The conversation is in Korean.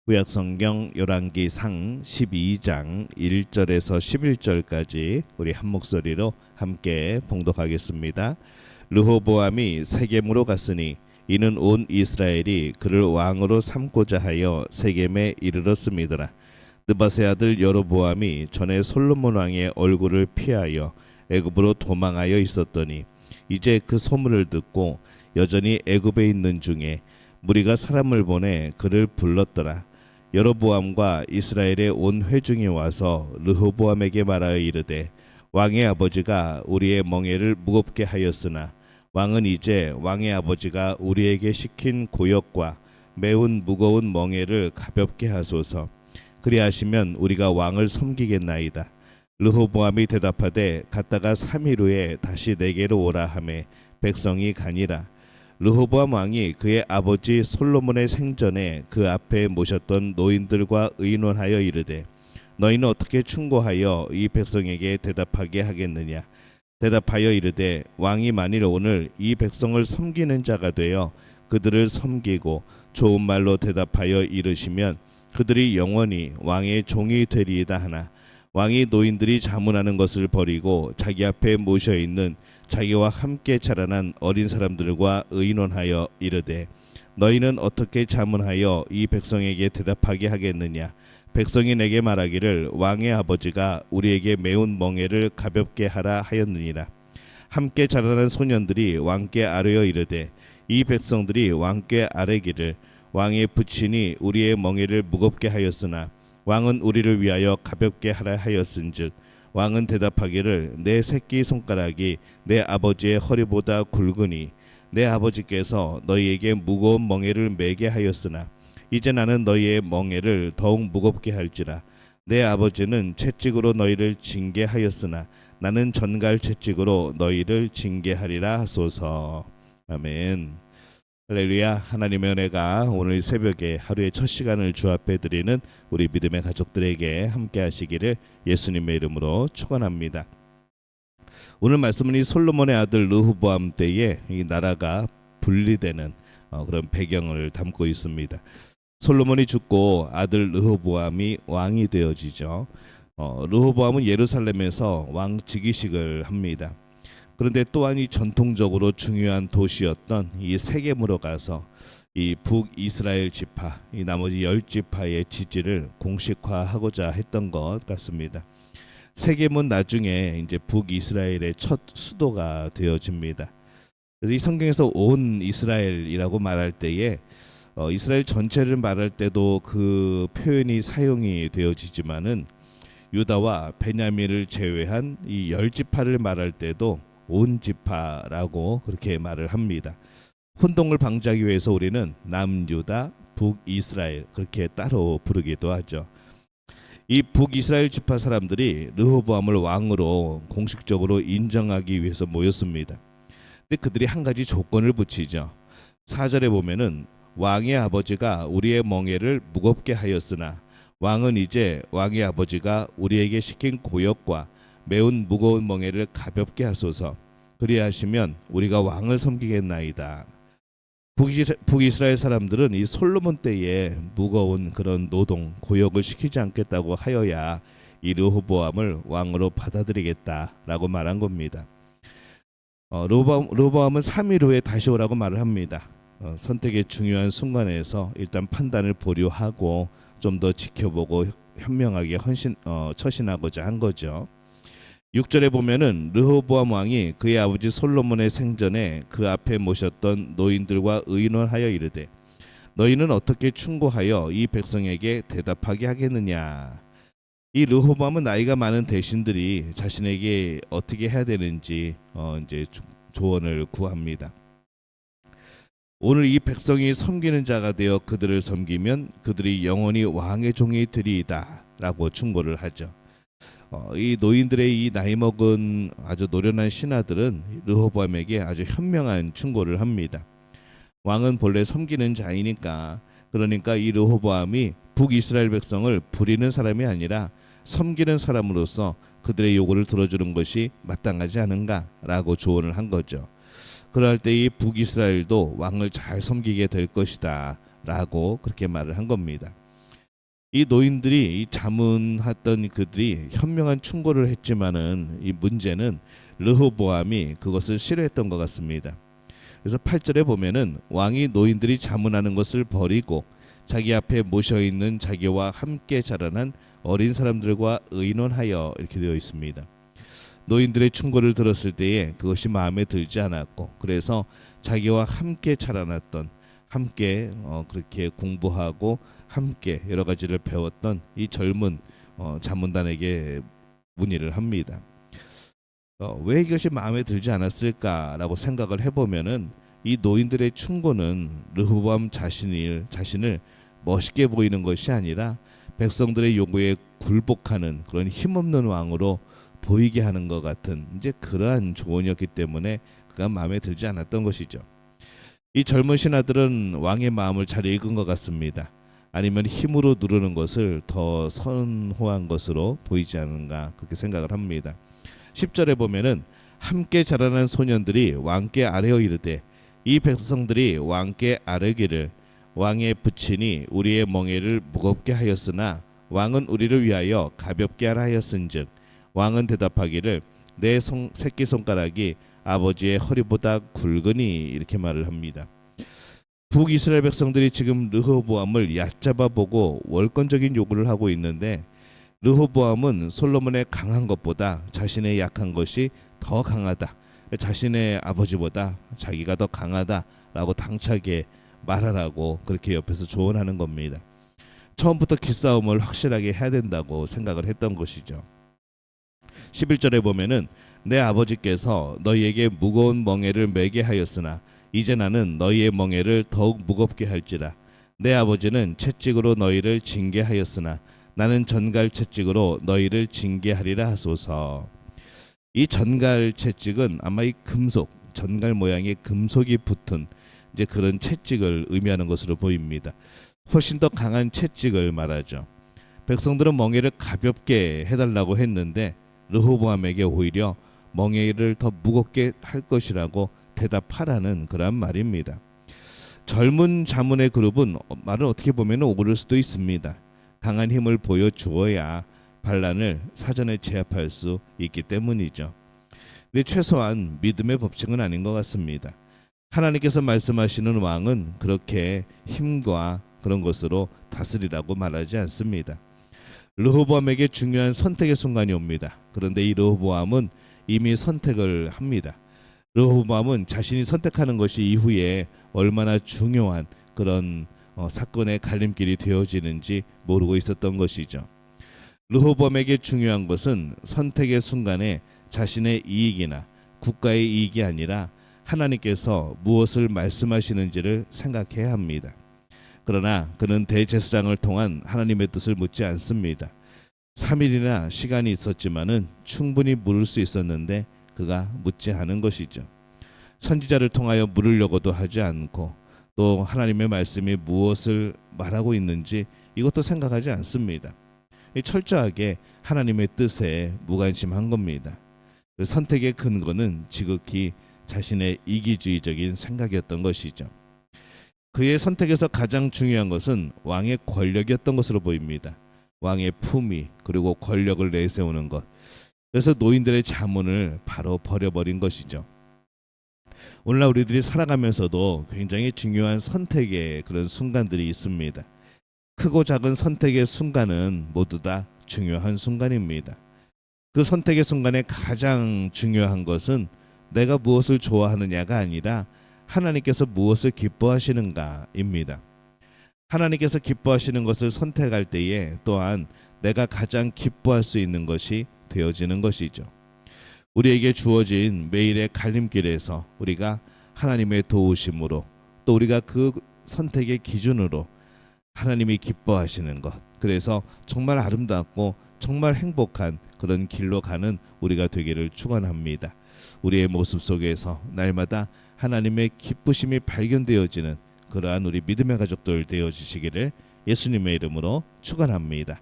구약성경 열왕기상 12장 1절에서 11절까지 우리 한 목소리로 함께 봉독하겠습니다. 르호보암이 세겜으로 갔으니 이는 온 이스라엘이 그를 왕으로 삼고자 하여 세겜에 이르렀음이더라. 느바세 아들 여로보암이 전에 솔로몬 왕의 얼굴을 피하여 애굽으로 도망하여 있었더니 이제 그 소문을 듣고 여전히 애굽에 있는 중에 무리가 사람을 보내 그를 불렀더라. 여로보암과 이스라엘의 온 회중이 와서 르호보암에게 말하여 이르되 왕의 아버지가 우리의 멍에를 무겁게 하였으나 왕은 이제 왕의 아버지가 우리에게 시킨 고역과 매운 무거운 멍에를 가볍게 하소서. 그리하시면 우리가 왕을 섬기겠나이다. 르호보암이 대답하되 갔다가 3일 후에 다시 내게로 오라 하매 백성이 가니라. 르호보암 왕이 그의 아버지 솔로몬의 생전에 그 앞에 모셨던 노인들과 의논하여 이르되 너희는 어떻게 충고하여 이 백성에게 대답하게 하겠느냐. 대답하여 이르되 왕이 만일 오늘 이 백성을 섬기는 자가 되어 그들을 섬기고 좋은 말로 대답하여 이르시면 그들이 영원히 왕의 종이 되리이다 하나 왕이 노인들이 자문하는 것을 버리고 자기 앞에 모셔 있는 자기와 함께 자라난 어린 사람들과 의논하여 이르되 너희는 어떻게 자문하여 이 백성에게 대답하게 하겠느냐. 백성이 내게 말하기를 왕의 아버지가 우리에게 매운 멍에를 가볍게 하라 하였느니라. 함께 자라난 소년들이 왕께 아뢰어 이르되 이 백성들이 왕께 아뢰기를 왕의 부친이 우리의 멍에를 무겁게 하였으나 왕은 우리를 위하여 가볍게 하라 하였은즉 왕은 대답하기를 내 새끼 손가락이 내 아버지의 허리보다 굵으니 내 아버지께서 너희에게 무거운 멍에를 매게 하였으나 이제 나는 너희의 멍에를 더욱 무겁게 할지라. 내 아버지는 채찍으로 너희를 징계하였으나 나는 전갈 채찍으로 너희를 징계하리라 하소서. 아멘. 할렐루야. 하나님의 은혜가 오늘 새벽에 하루의 첫 시간을 주 앞에 드리는 우리 믿음의 가족들에게 함께 하시기를 예수님의 이름으로 축원합니다. 오늘 말씀은 이 솔로몬의 아들 르호보암 때에 이 나라가 분리되는 그런 배경을 담고 있습니다. 솔로몬이 죽고 아들 르호보암이 왕이 되어지죠. 르호보암은 예루살렘에서 왕 즉위식을 합니다. 그런데 또한 이 전통적으로 중요한 도시였던 이 세겜으로 가서 이 북이스라엘 지파, 이 나머지 10지파의 지지를 공식화하고자 했던 것 같습니다. 세겜은 나중에 이제 북이스라엘의 첫 수도가 되어집니다. 그래서 이 성경에서 온 이스라엘이라고 말할 때에 이스라엘 전체를 말할 때도 그 표현이 사용이 되어지지만은 유다와 베냐민을 제외한 이 10지파를 말할 때도 온 지파라고 그렇게 말을 합니다. 혼동을 방지하기 위해서 우리는 남유다, 북이스라엘 그렇게 따로 부르기도 하죠. 이 북이스라엘 지파 사람들이 르호보암을 왕으로 공식적으로 인정하기 위해서 모였습니다. 근데 그들이 한 가지 조건을 붙이죠. 4절에 보면은 왕의 아버지가 우리의 멍에를 무겁게 하였으나 왕은 이제 왕의 아버지가 우리에게 시킨 고역과 매운 무거운 멍에를 가볍게 하소서. 그리하시면 우리가 왕을 섬기겠나이다. 북이스라엘 사람들은 이 솔로몬 때에 무거운 그런 노동 고역을 시키지 않겠다고 하여야 이 르호보암을 왕으로 받아들이겠다라고 말한 겁니다. 르호보암은 3일 후에 다시 오라고 말을 합니다. 선택의 중요한 순간에서 일단 판단을 보류하고 좀 더 지켜보고 현명하게 처신하고자 한 거죠. 6절에 보면은 르호보암 왕이 그의 아버지 솔로몬의 생전에 그 앞에 모셨던 노인들과 의논하여 이르되 너희는 어떻게 충고하여 이 백성에게 대답하게 하겠느냐. 이 르호보암은 나이가 많은 대신들이 자신에게 어떻게 해야 되는지 이제 조언을 구합니다. 오늘 이 백성이 섬기는 자가 되어 그들을 섬기면 그들이 영원히 왕의 종이 되리이다 라고 충고를 하죠. 이 노인들의 이 나이 먹은 아주 노련한 신하들은 르호보암에게 아주 현명한 충고를 합니다. 왕은 본래 섬기는 자이니까 그러니까 이 르호보암이 북이스라엘 백성을 부리는 사람이 아니라 섬기는 사람으로서 그들의 요구를 들어주는 것이 마땅하지 않은가라고 조언을 한 거죠. 그럴 때 이 북이스라엘도 왕을 잘 섬기게 될 것이다 라고 그렇게 말을 한 겁니다. 이 노인들이 이 자문했던 그들이 현명한 충고를 했지만은 이 문제는 르호보암이 그것을 싫어했던 것 같습니다. 그래서 8절에 보면은 왕이 노인들이 자문하는 것을 버리고 자기 앞에 모셔 있는 자기와 함께 자라난 어린 사람들과 의논하여 이렇게 되어 있습니다. 노인들의 충고를 들었을 때에 그것이 마음에 들지 않았고 그래서 자기와 함께 자라났던 함께 그렇게 공부하고 함께 여러 가지를 배웠던 이 젊은 자문단에게 문의를 합니다. 왜 이것이 마음에 들지 않았을까라고 생각을 해보면은 이 노인들의 충고는 르호보암 자신을 멋있게 보이는 것이 아니라 백성들의 요구에 굴복하는 그런 힘없는 왕으로 보이게 하는 것 같은 이제 그러한 조언이었기 때문에 그가 마음에 들지 않았던 것이죠. 이 젊은 신하들은 왕의 마음을 잘 읽은 것 같습니다. 아니면 힘으로 누르는 것을 더 선호한 것으로 보이지 않은가 그렇게 생각을 합니다. 10절에 보면은 함께 자라난 소년들이 왕께 아뢰어 이르되 이 백성들이 왕께 아뢰기를 왕의 부친이 우리의 멍에를 무겁게 하였으나 왕은 우리를 위하여 가볍게 하라 하였은즉 왕은 대답하기를 내 새끼손가락이 아버지의 허리보다 굵으니 이렇게 말을 합니다. 북이스라엘 백성들이 지금 르호보암을 얕잡아 보고 월권적인 요구를 하고 있는데 르호보암은 솔로몬의 강한 것보다 자신의 약한 것이 더 강하다. 자신의 아버지보다 자기가 더 강하다라고 당차게 말하라고 그렇게 옆에서 조언하는 겁니다. 처음부터 기싸움을 확실하게 해야 된다고 생각을 했던 것이죠. 11절에 보면은 내 아버지께서 너희에게 무거운 멍에를 매게 하였으나 이제 나는 너희의 멍에를 더욱 무겁게 할지라. 내 아버지는 채찍으로 너희를 징계하였으나 나는 전갈 채찍으로 너희를 징계하리라 하소서. 이 전갈 채찍은 아마 이 금속, 전갈 모양의 금속이 붙은 이제 그런 채찍을 의미하는 것으로 보입니다. 훨씬 더 강한 채찍을 말하죠. 백성들은 멍에를 가볍게 해달라고 했는데 르호보암에게 오히려 멍에를 더 무겁게 할 것이라고 대답하라는 그런 말입니다. 젊은 자문의 그룹은 말을 어떻게 보면 오그를 수도 있습니다. 강한 힘을 보여주어야 반란을 사전에 제압할 수 있기 때문이죠. 근데 최소한 믿음의 법칙은 아닌 것 같습니다. 하나님께서 말씀하시는 왕은 그렇게 힘과 그런 것으로 다스리라고 말하지 않습니다. 르호보암에게 중요한 선택의 순간이 옵니다. 그런데 이 르호보암은 이미 선택을 합니다. 르호보암은 자신이 선택하는 것이 이후에 얼마나 중요한 그런 사건의 갈림길이 되어지는지 모르고 있었던 것이죠. 르호보암에게 중요한 것은 선택의 순간에 자신의 이익이나 국가의 이익이 아니라 하나님께서 무엇을 말씀하시는지를 생각해야 합니다. 그러나 그는 대제사장을 통한 하나님의 뜻을 묻지 않습니다. 3일이나 시간이 있었지만은 충분히 물을 수 있었는데 그가 묻지 않은 것이죠. 선지자를 통하여 물으려고도 하지 않고 또 하나님의 말씀이 무엇을 말하고 있는지 이것도 생각하지 않습니다. 철저하게 하나님의 뜻에 무관심한 겁니다. 그 선택의 근거는 지극히 자신의 이기주의적인 생각이었던 것이죠. 그의 선택에서 가장 중요한 것은 왕의 권력이었던 것으로 보입니다. 왕의 품위 그리고 권력을 내세우는 것. 그래서 노인들의 자문을 바로 버려버린 것이죠. 오늘날 우리들이 살아가면서도 굉장히 중요한 선택의 그런 순간들이 있습니다. 크고 작은 선택의 순간은 모두 다 중요한 순간입니다. 그 선택의 순간에 가장 중요한 것은 내가 무엇을 좋아하느냐가 아니라 하나님께서 무엇을 기뻐하시는가입니다. 하나님께서 기뻐하시는 것을 선택할 때에 또한 내가 가장 기뻐할 수 있는 것이 되어지는 것이죠. 우리에게 주어진 매일의 갈림길에서 우리가 하나님의 도우심으로 또 우리가 그 선택의 기준으로 하나님이 기뻐하시는 것, 그래서 정말 아름답고 정말 행복한 그런 길로 가는 우리가 되기를 축원합니다. 우리의 모습 속에서 날마다 하나님의 기쁘심이 발견되어지는 그러한 우리 믿음의 가족들 되어지시기를 예수님의 이름으로 축원합니다.